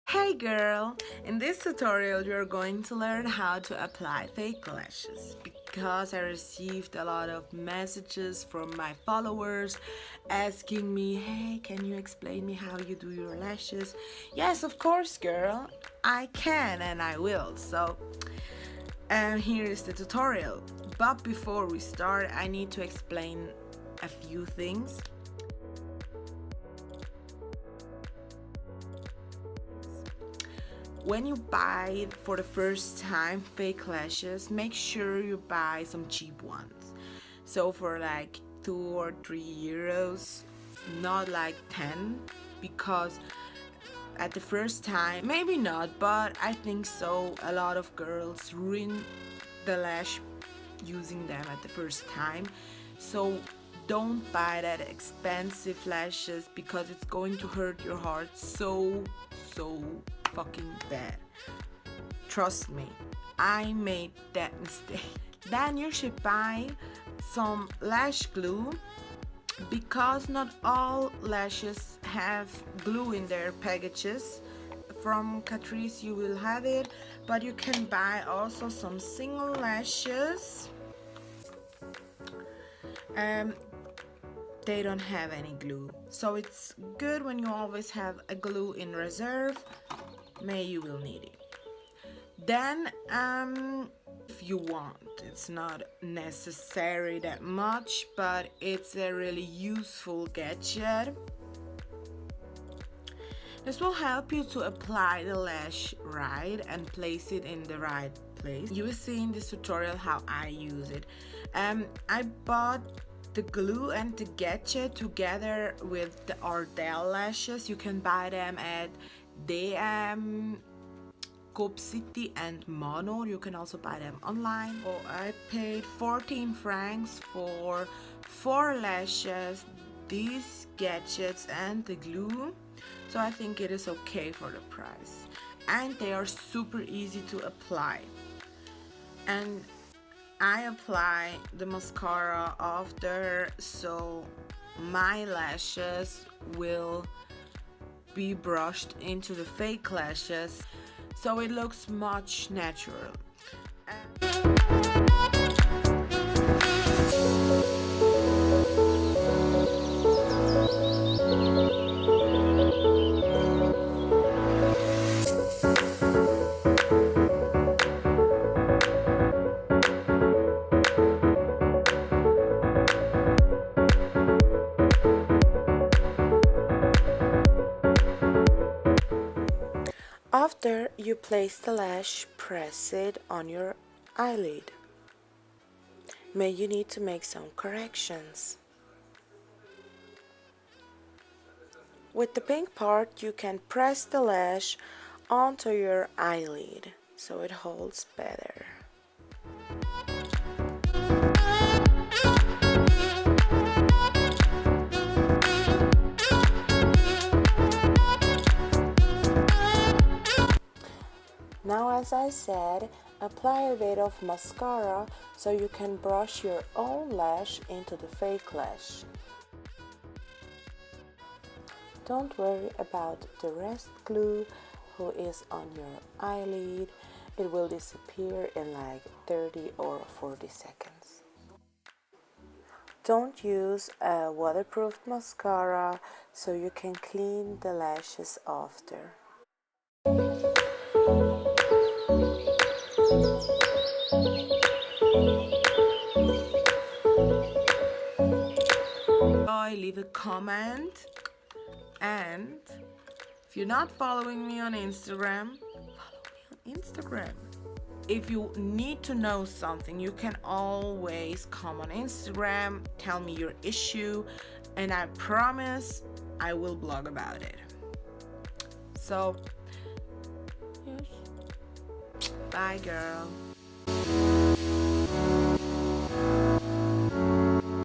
Hey girl! In this tutorial you're going to learn how to apply fake lashes because I received a lot of messages from my followers asking me, hey, can you explain me how you do your lashes? Yes, of course girl, I can and I will. And here is the tutorial. But before we start, I need to explain a few things. When you buy for the first time fake lashes, make sure you buy some cheap ones. So for like 2 or 3 euros, not like 10, because at the first time, maybe not, but I think so, a lot of girls ruin the lash using them at the first time. So don't buy that expensive lashes because it's going to hurt your heart so fucking bad. Trust me, I made that mistake. Then you should buy some lash glue because not all lashes have glue in their packages. From Catrice you will have it, but you can buy also some single lashes. They don't have any glue, so it's good when you always have a glue in reserve. May you will need it. Then if you want, it's not necessary that much, but it's a really useful gadget. This will help you to apply the lash right and place it in the right place. You will see in this tutorial how I use it. I bought the glue and the gadget together with the Ardell lashes. You can buy them at DM, Coop City and Mono. You can also buy them online. So I paid 14 francs for 4 lashes, these gadgets and the glue. So I think it is okay for the price. And they are super easy to apply. And I apply the mascara after, so my lashes will be brushed into the fake lashes, so it looks much natural. After you place the lash, press it on your eyelid. May you need to make some corrections. With the pink part, you can press the lash onto your eyelid so it holds better. Now, as I said, apply a bit of mascara so you can brush your own lash into the fake lash. Don't worry about the rest glue who is on your eyelid. It will disappear in like 30 or 40 seconds. Don't use a waterproof mascara so you can clean the lashes after. Leave a comment, and if you're not following me on Instagram, follow me on Instagram. If you need to know something, you can always come on Instagram, tell me your issue, and I promise I will blog about it. So yes, bye girl.